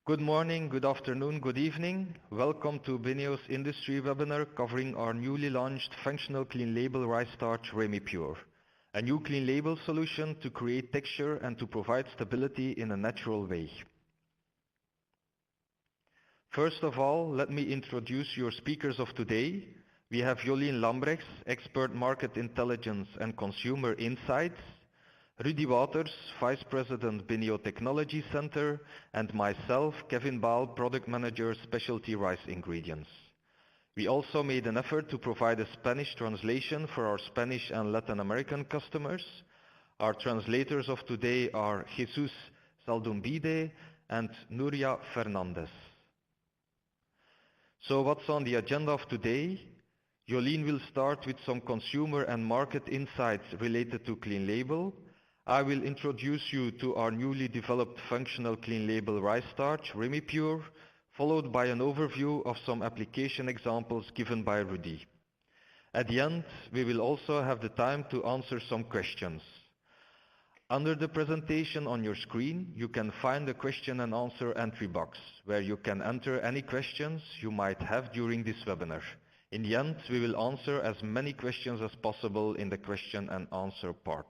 Good morning, good afternoon, good evening. Welcome to Benio's industry webinar covering our newly launched functional clean label rice starch Remypure, a new clean label solution to create texture and to provide stability in a natural way. First of all, let me introduce your speakers of today. We have Jolien Lambrechts, Expert Market Intelligence and Consumer Insights, Rudy Wouters, Vice President Benio Technology Center, and myself, Kevin Baal, Product Manager, Specialty Rice Ingredients. We also made an effort to provide a Spanish translation for our Spanish and Latin American customers. Our translators of today are Jesus Saldumbide and Nuria Fernandez. So what's on the agenda of today? Jolien will start with some consumer and market insights related to clean label. I will introduce you to our newly developed functional clean label rice starch, Remypure, followed by an overview of some application examples given by Rudy. At the end, we will also have the time to answer some questions. Under the presentation on your screen, you can find the question and answer entry box, where you can enter any questions you might have during this webinar. In the end, we will answer as many questions as possible in the question and answer part.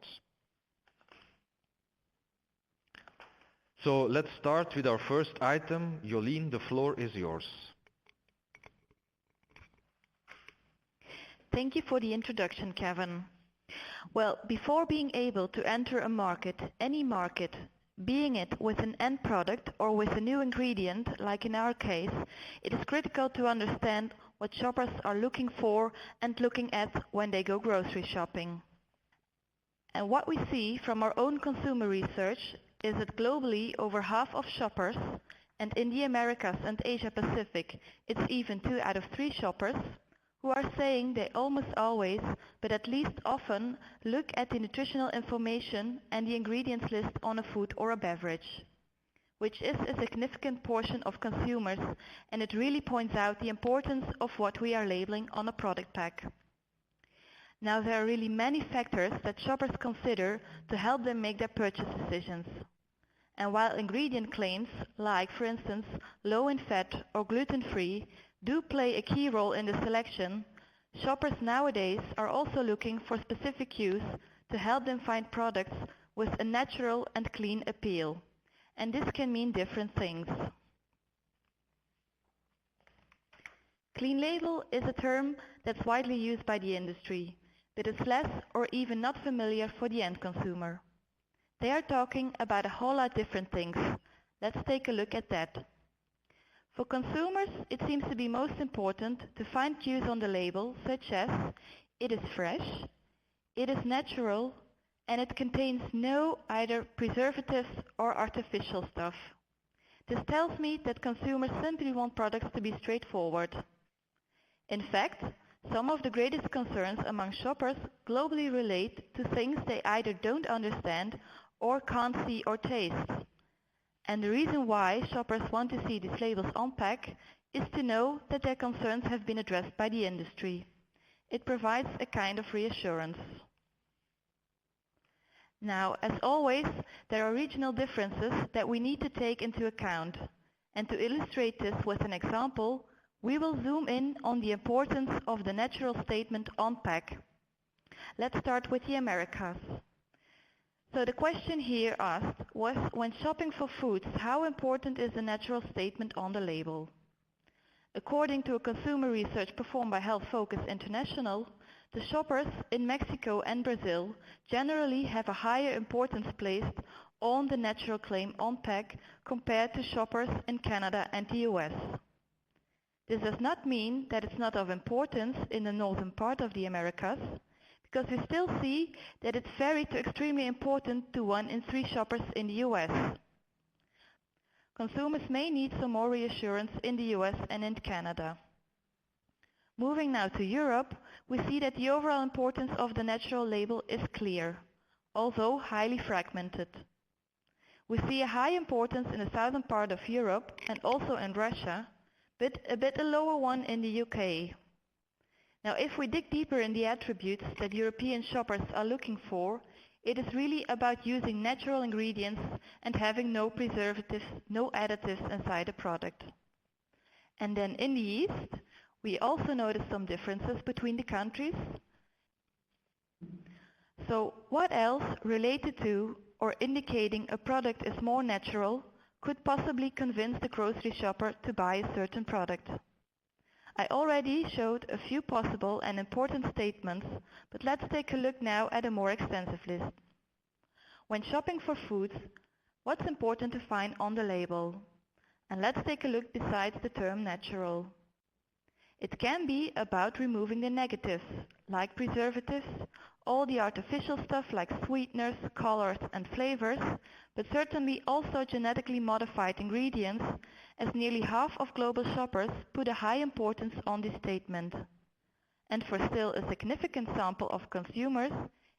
So let's start with our first item. Jolien, the floor is yours. Thank you for the introduction, Kevin. Well, before being able to enter a market, any market, being it with an end product or with a new ingredient, like in our case, it is critical to understand what shoppers are looking for and looking at when they go grocery shopping. And what we see from our own consumer research is that globally over half of shoppers, and in the Americas and Asia Pacific, it's even 2 out of 3 shoppers, who are saying they almost always, but at least often, look at the nutritional information and the ingredients list on a food or a beverage, which is a significant portion of consumers, and it really points out the importance of what we are labeling on a product pack. Now, there are really many factors that shoppers consider to help them make their purchase decisions. And while ingredient claims, like for instance low in fat or gluten-free, do play a key role in the selection, shoppers nowadays are also looking for specific cues to help them find products with a natural and clean appeal. And this can mean different things. Clean label is a term that's widely used by the industry, but is less or even not familiar for the end consumer. They are talking about a whole lot different things. Let's take a look at that. For consumers, it seems to be most important to find cues on the label such as it is fresh, it is natural, and it contains no either preservatives or artificial stuff. This tells me that consumers simply want products to be straightforward. In fact, some of the greatest concerns among shoppers globally relate to things they either don't understand or can't see or taste. And the reason why shoppers want to see these labels on pack is to know that their concerns have been addressed by the industry. It provides a kind of reassurance. Now, as always, there are regional differences that we need to take into account. And to illustrate this with an example, we will zoom in on the importance of the natural statement on pack. Let's start with the Americas. So the question here asked was, when shopping for foods, how important is the natural statement on the label? According to a consumer research performed by Health Focus International, the shoppers in Mexico and Brazil generally have a higher importance placed on the natural claim on pack compared to shoppers in Canada and the US. This does not mean that it's not of importance in the northern part of the Americas, because we still see that it's very to extremely important to 1 in 3 shoppers in the US. Consumers may need some more reassurance in the US and in Canada. Moving now to Europe, we see that the overall importance of the natural label is clear, although highly fragmented. We see a high importance in the southern part of Europe and also in Russia, but a bit a lower one in the UK. Now, if we dig deeper in the attributes that European shoppers are looking for, It is really about using natural ingredients and having no preservatives, no additives inside a product. And then in the East, we also notice some differences between the countries. So what else related to or indicating a product is more natural could possibly convince the grocery shopper to buy a certain product? I already showed a few possible and important statements, but let's take a look now at a more extensive list. When shopping for foods, what's important to find on the label? And let's take a look besides the term natural. It can be about removing the negatives, like preservatives, all the artificial stuff like sweeteners, colors and flavors, but certainly also genetically modified ingredients, as nearly half of global shoppers put a high importance on this statement. And for still a significant sample of consumers,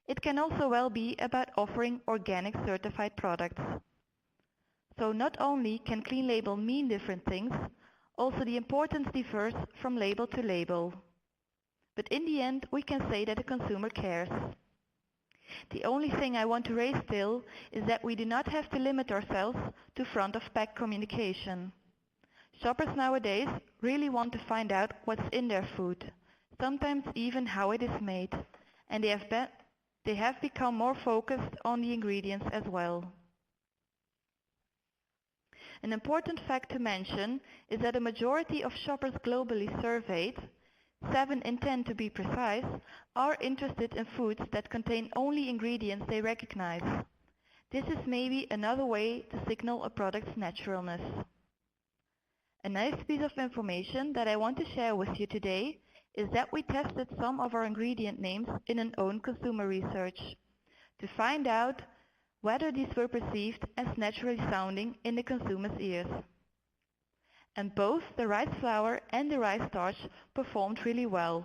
it can also well be about offering organic certified products. So not only can clean label mean different things, also the importance differs from label to label. But in the end, we can say that the consumer cares. The only thing I want to raise still is that we do not have to limit ourselves to front-of-pack communication. Shoppers nowadays really want to find out what's in their food, sometimes even how it is made, and they have become more focused on the ingredients as well. An important fact to mention is that a majority of shoppers globally surveyed, 7 in 10 to be precise, are interested in foods that contain only ingredients they recognize. This is maybe another way to signal a product's naturalness. A nice piece of information that I want to share with you today is that we tested some of our ingredient names in an own consumer research to find out whether these were perceived as naturally sounding in the consumer's ears. And both the rice flour and the rice starch performed really well,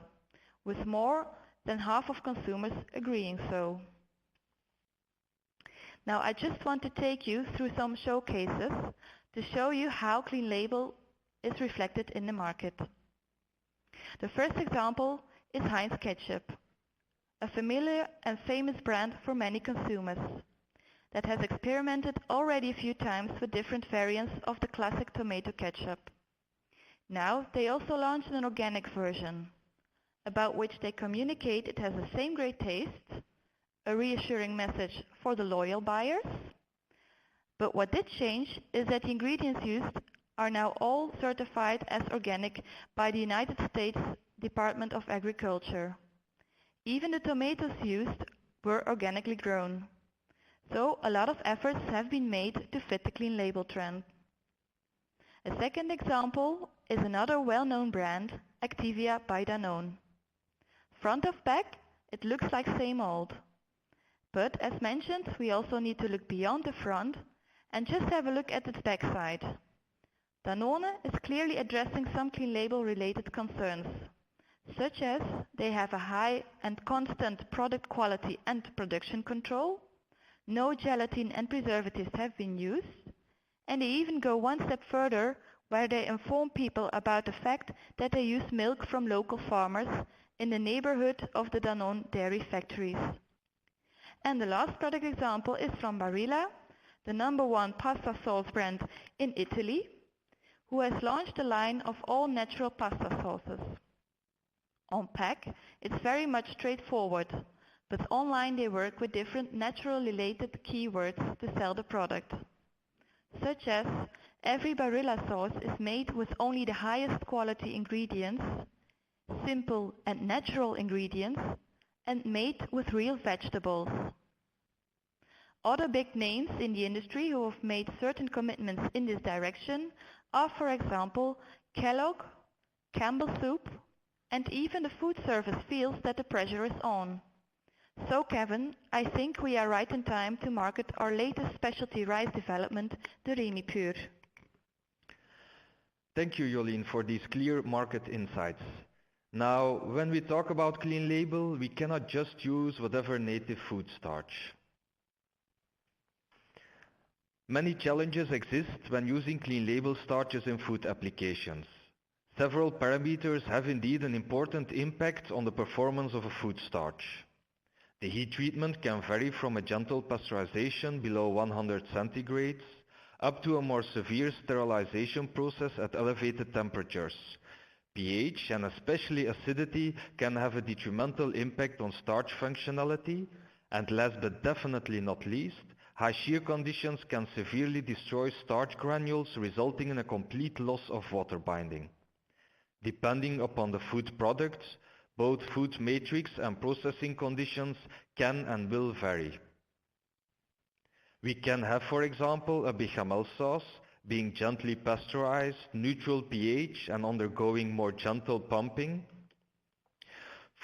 with more than half of consumers agreeing so. Now I just want to take you through some showcases to show you how clean label is reflected in the market. The first example is Heinz ketchup, a familiar and famous brand for many consumers that has experimented already a few times with different variants of the classic tomato ketchup. Now they also launched an organic version, about which they communicate it has the same great taste, a reassuring message for the loyal buyers. But what did change is that the ingredients used are now all certified as organic by the United States Department of Agriculture. Even the tomatoes used were organically grown. So a lot of efforts have been made to fit the clean label trend. A second example is another well-known brand, Activia by Danone. Front of pack, it looks like same old. But as mentioned, we also need to look beyond the front and just have a look at its backside. Danone is clearly addressing some clean label related concerns, such as they have a high and constant product quality and production control, no gelatin and preservatives have been used, and they even go one step further where they inform people about the fact that they use milk from local farmers in the neighborhood of the Danone dairy factories. And the last product example is from Barilla, the #1 pasta sauce brand in Italy, who has launched a line of all natural pasta sauces. On pack, it's very much straightforward, but online they work with different natural related keywords to sell the product, such as every Barilla sauce is made with only the highest quality ingredients, simple and natural ingredients, and made with real vegetables. Other big names in the industry who have made certain commitments in this direction are, for example, Kellogg, Campbell Soup, and even the food service feels that the pressure is on. So Kevin, I think we are right in time to market our latest specialty rice development, the Remypure. Thank you, Jolien, for these clear market insights. Now, when we talk about clean label, we cannot just use whatever native food starch. Many challenges exist when using clean label starches in food applications. Several parameters have indeed an important impact on the performance of a food starch. The heat treatment can vary from a gentle pasteurization below 100 centigrades up to a more severe sterilization process at elevated temperatures. pH and especially acidity can have a detrimental impact on starch functionality, and last but definitely not least, high shear conditions can severely destroy starch granules, resulting in a complete loss of water binding. Depending upon the food product, both food matrix and processing conditions can and will vary. We can have, for example, a bechamel sauce being gently pasteurized, neutral pH and undergoing more gentle pumping.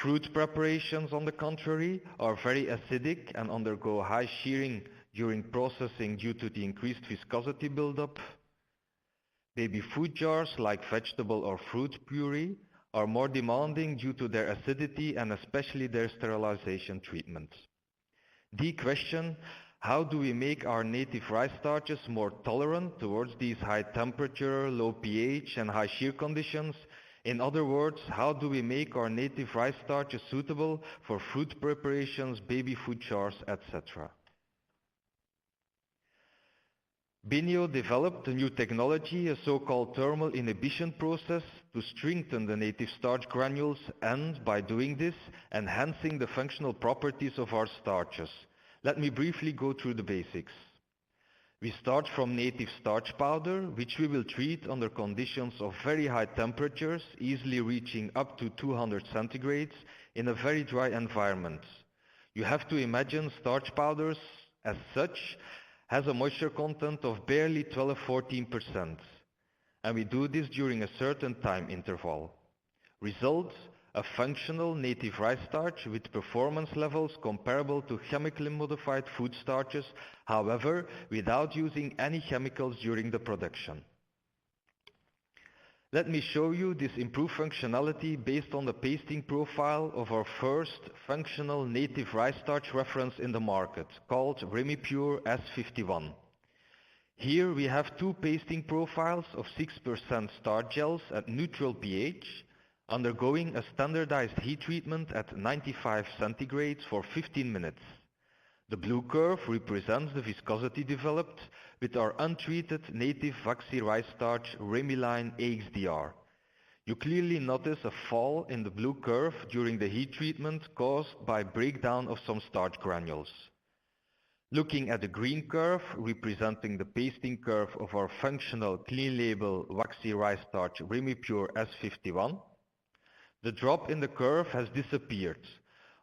Fruit preparations, on the contrary, are very acidic and undergo high shearing during processing due to the increased viscosity buildup. Baby food jars like vegetable or fruit puree are more demanding due to their acidity and especially their sterilization treatment. The question, how do we make our native rice starches more tolerant towards these high temperature, low pH and high shear conditions? In other words, how do we make our native rice starches suitable for fruit preparations, baby food jars, etc.? Benio developed a new technology, a so-called thermal inhibition process, to strengthen the native starch granules and, by doing this, enhancing the functional properties of our starches. Let me briefly go through the basics. We start from native starch powder, which we will treat under conditions of very high temperatures, easily reaching up to 200 centigrades, in a very dry environment. You have to imagine starch powders, as such, has a moisture content of barely 12-14%. And we do this during a certain time interval. Result, a functional native rice starch with performance levels comparable to chemically modified food starches, however, without using any chemicals during the production. Let me show you this improved functionality based on the pasting profile of our first functional native rice starch reference in the market, called Remypure S51. Here we have two pasting profiles of 6% starch gels at neutral pH, undergoing a standardized heat treatment at 95 centigrades for 15 minutes. The blue curve represents the viscosity developed with our untreated native waxy rice starch Remyline AXDR. You clearly notice a fall in the blue curve during the heat treatment caused by breakdown of some starch granules. Looking at the green curve representing the pasting curve of our functional clean label waxy rice starch Remypure S51, the drop in the curve has disappeared.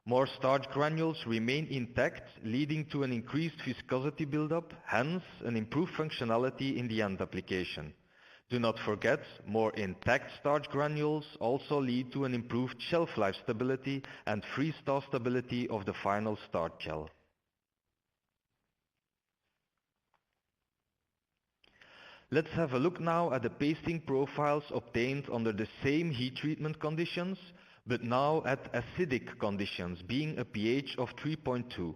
More starch granules remain intact, leading to an increased viscosity buildup, hence an improved functionality in the end application. Do not forget, more intact starch granules also lead to an improved shelf life stability and freeze-thaw stability of the final starch gel. Let's have a look now at the pasting profiles obtained under the same heat treatment conditions, but now at acidic conditions, being a pH of 3.2.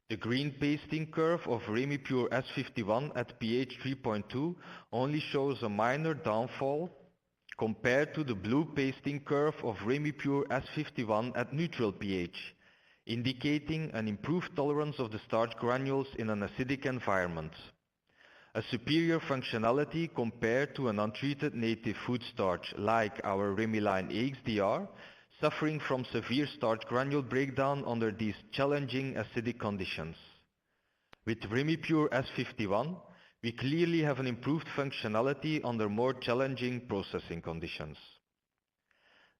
The green pasting curve of Remypure S51 at pH 3.2 only shows a minor downfall compared to the blue pasting curve of Remypure S51 at neutral pH, indicating an improved tolerance of the starch granules in an acidic environment. A superior functionality compared to an untreated native food starch like our Remyline AXDR, suffering from severe starch granule breakdown under these challenging acidic conditions. With Remypure S51, we clearly have an improved functionality under more challenging processing conditions.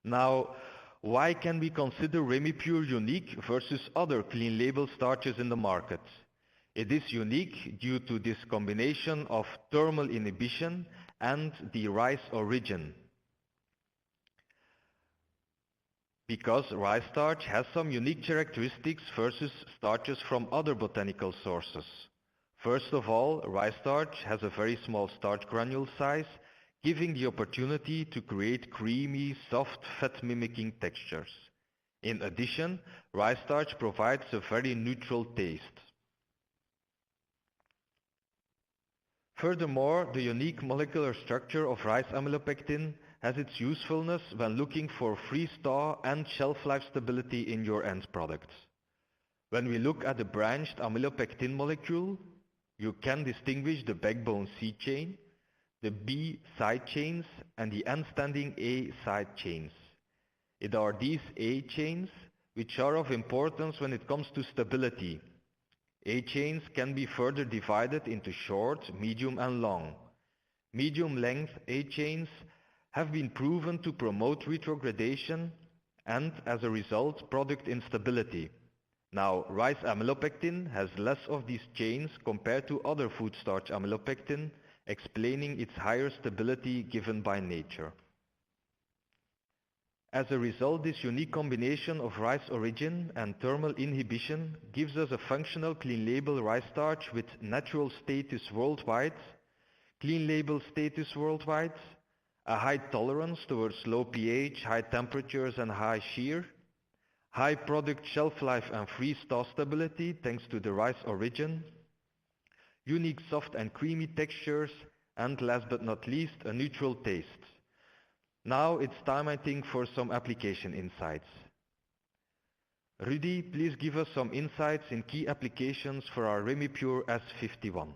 Now, why can we consider Remypure unique versus other clean label starches in the market? It is unique due to this combination of thermal inhibition and the rice origin. Because rice starch has some unique characteristics versus starches from other botanical sources. First of all, rice starch has a very small starch granule size, giving the opportunity to create creamy, soft, fat-mimicking textures. In addition, rice starch provides a very neutral taste. Furthermore, the unique molecular structure of rice amylopectin has its usefulness when looking for freeze-thaw and shelf life stability in your end products. When we look at the branched amylopectin molecule, you can distinguish the backbone C chain, the B side chains, and the end-standing A side chains. It are these A chains which are of importance when it comes to stability. A chains can be further divided into short, medium and long. Medium length A chains have been proven to promote retrogradation and, as a result, product instability. Now, rice amylopectin has less of these chains compared to other food starch amylopectin, explaining its higher stability given by nature. As a result, this unique combination of rice origin and thermal inhibition gives us a functional clean label rice starch with natural status worldwide, clean label status worldwide, a high tolerance towards low pH, high temperatures and high shear, high product shelf life and freeze-thaw stability thanks to the rice origin, unique soft and creamy textures, and last but not least, a neutral taste. Now it's time, I think, for some application insights. Rudy, please give us some insights in key applications for our Remypure S51.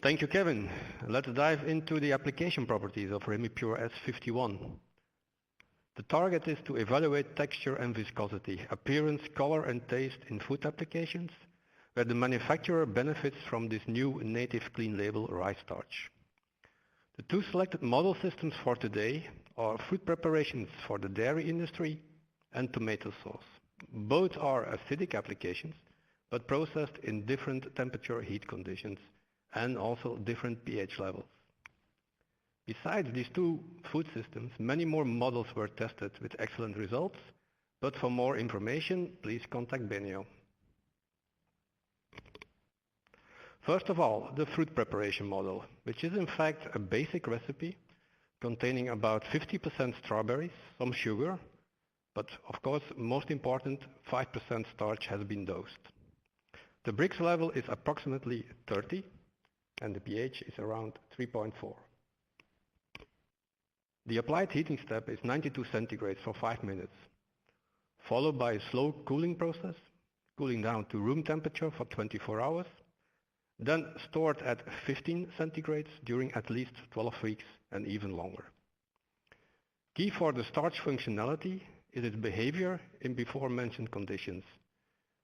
Thank you, Kevin. Let's dive into the application properties of Remypure S51. The target is to evaluate texture and viscosity, appearance, color and taste in food applications, where the manufacturer benefits from this new native clean label rice starch. The two selected model systems for today are food preparations for the dairy industry and tomato sauce. Both are acidic applications, but processed in different temperature heat conditions and also different pH levels. Besides these two food systems, many more models were tested with excellent results, but for more information, please contact Benio. First of all, the fruit preparation model, which is in fact a basic recipe containing about 50% strawberries, some sugar, but of course, most important, 5% starch has been dosed. The Brix level is approximately 30 and the pH is around 3.4. The applied heating step is 92 centigrades for 5 minutes, followed by a slow cooling process, cooling down to room temperature for 24 hours, then stored at 15 centigrades during at least 12 weeks and even longer. Key for the starch functionality is its behavior in before mentioned conditions.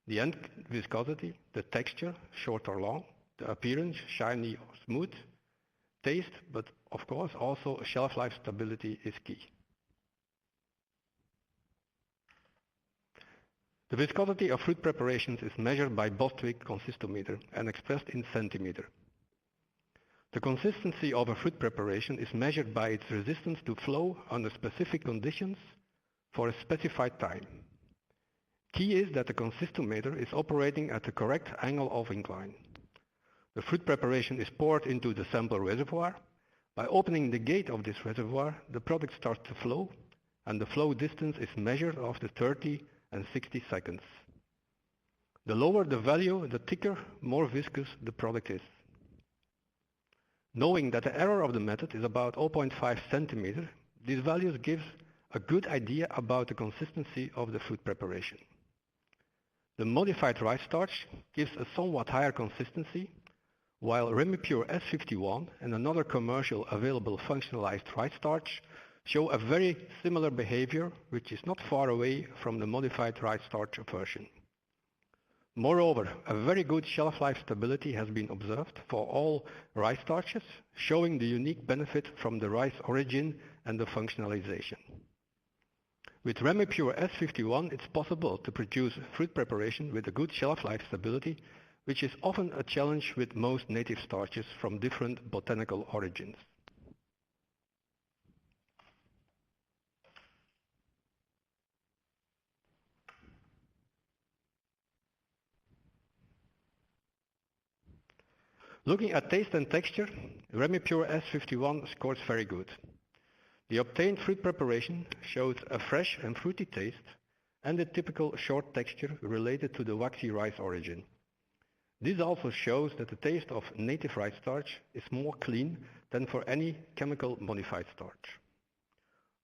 The end viscosity, the texture, short or long, the appearance, shiny or smooth, taste, but of course also shelf life stability is key. The viscosity of fruit preparations is measured by Bostwick consistometer and expressed in centimeter. The consistency of a fruit preparation is measured by its resistance to flow under specific conditions for a specified time. Key is that the consistometer is operating at the correct angle of incline. The fruit preparation is poured into the sample reservoir. By opening the gate of this reservoir, the product starts to flow, and the flow distance is measured after 30 and 60 seconds. The lower the value, the thicker, more viscous the product is. Knowing that the error of the method is about 0.5 centimeter, these values give a good idea about the consistency of the fruit preparation. The modified rice starch gives a somewhat higher consistency, while Remypure S51 and another commercial available functionalized rice starch show a very similar behavior, which is not far away from the modified rice starch version. Moreover, a very good shelf life stability has been observed for all rice starches, showing the unique benefit from the rice origin and the functionalization. With Remypure S51, it's possible to produce fruit preparation with a good shelf life stability, which is often a challenge with most native starches from different botanical origins. Looking at taste and texture, Remypure S51 scores very good. The obtained fruit preparation shows a fresh and fruity taste and a typical short texture related to the waxy rice origin. This also shows that the taste of native rice starch is more clean than for any chemical modified starch.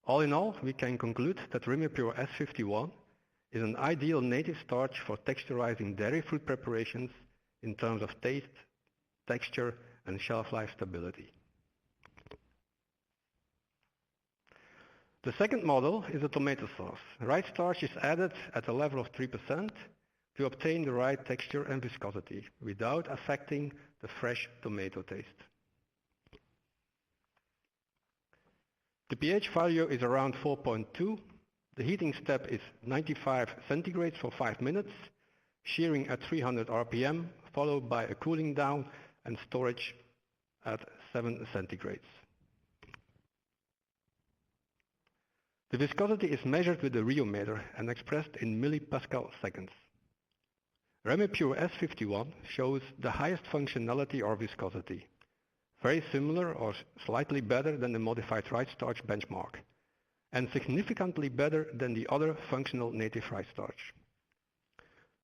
All in all, we can conclude that Remypure S51 is an ideal native starch for texturizing dairy fruit preparations in terms of taste, texture, and shelf life stability. The second model is a tomato sauce. Rice starch is added at a level of 3% to obtain the right texture and viscosity without affecting the fresh tomato taste. The pH value is around 4.2. The heating step is 95 centigrades for 5 minutes, shearing at 300 RPM, followed by a cooling down and storage at 7 centigrades. The viscosity is measured with the rheometer and expressed in millipascal seconds. Remypure S51 shows the highest functionality or viscosity, very similar or slightly better than the modified rice starch benchmark, and significantly better than the other functional native rice starch.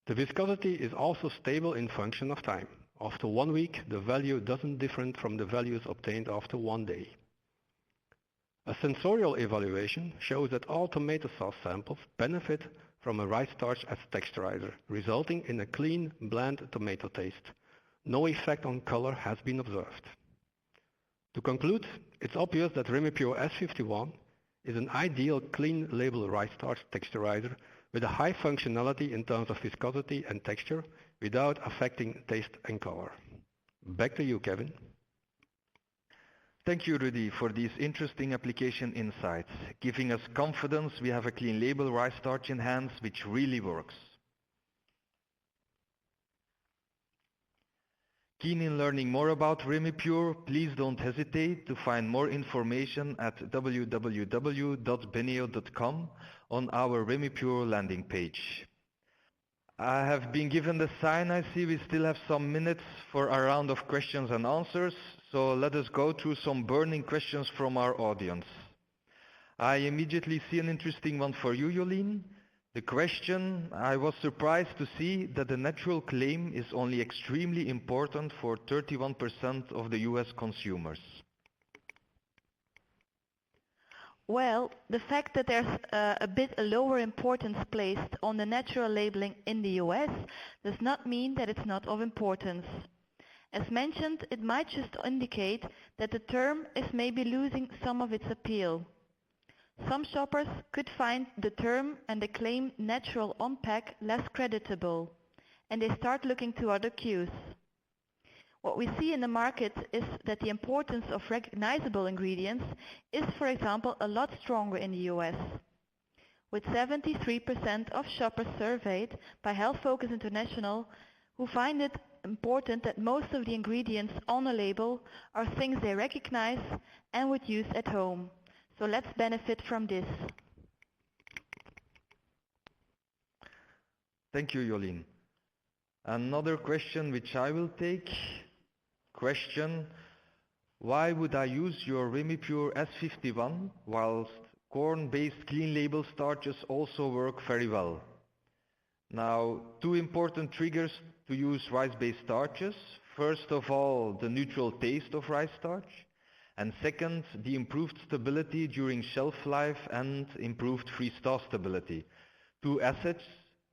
The viscosity is also stable in function of time. After 1 week, the value doesn't differ from the values obtained after 1 day. A sensorial evaluation shows that all tomato sauce samples benefit from a rice starch as texturizer, resulting in a clean, bland tomato taste. No effect on color has been observed. To conclude, it's obvious that Remypure S51 is an ideal clean label rice starch texturizer with a high functionality in terms of viscosity and texture without affecting taste and color. Back to you, Kevin. Thank you, Rudy, for these interesting application insights, giving us confidence we have a clean label rice starch in hands which really works. Keen in learning more about Remypure, please don't hesitate to find more information at www.beneo.com on our Remypure landing page. I have been given the sign. I see we still have some minutes for a round of questions and answers, so let us go through some burning questions from our audience. I immediately see an interesting one for you, Jolien. The question: I was surprised to see that the natural claim is only extremely important for 31% of the US consumers. Well, the fact that there's a bit lower importance placed on the natural labeling in the US does not mean that it's not of importance. As mentioned, it might just indicate that the term is maybe losing some of its appeal. Some shoppers could find the term and the claim natural on pack less creditable, and they start looking to other cues. What we see in the market is that the importance of recognizable ingredients is, for example, a lot stronger in the US, with 73% of shoppers surveyed by Health Focus International who find it important that most of the ingredients on a label are things they recognize and would use at home. So let's benefit from this. Thank you, Jolien. Another question which I will take. Question: why would I use your Remypure S51 whilst corn-based clean label starches also work very well? Now, two important triggers to use rice-based starches. First of all, the neutral taste of rice starch, and second, the improved stability during shelf life and improved freeze-thaw stability. Two assets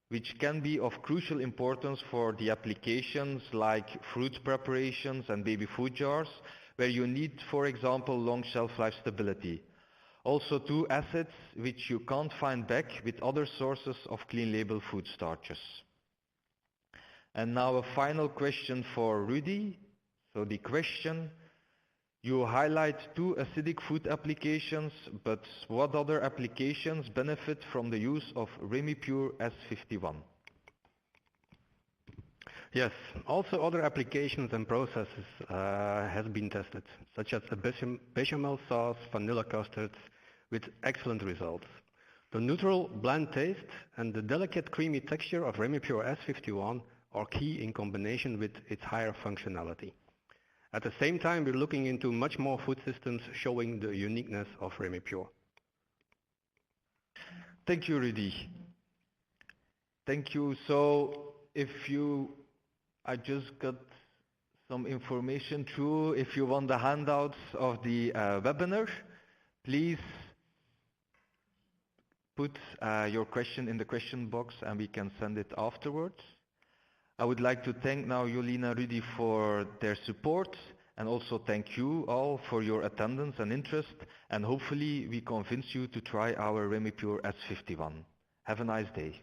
which can be of crucial importance for the applications like fruit preparations and baby food jars, where you need, for example, long shelf life stability. Also two assets which you can't find back with other sources of clean label food starches. And now a final question for Rudy. So the question: you highlight two acidic food applications, but what other applications benefit from the use of Remypure S51? Yes, also other applications and processes have been tested, such as a bechamel sauce, vanilla custards, with excellent results. The neutral bland taste and the delicate creamy texture of Remypure S51 are key in combination with its higher functionality. At the same time, we're looking into much more food systems showing the uniqueness of Remypure. Thank you, Rudy. Thank you. So I just got some information through. If you want the handouts of the webinar, please put your question in the question box and we can send it afterwards. I would like to thank now Jolien and Rudy for their support, and also thank you all for your attendance and interest, and hopefully we convince you to try our Remypure S51. Have a nice day.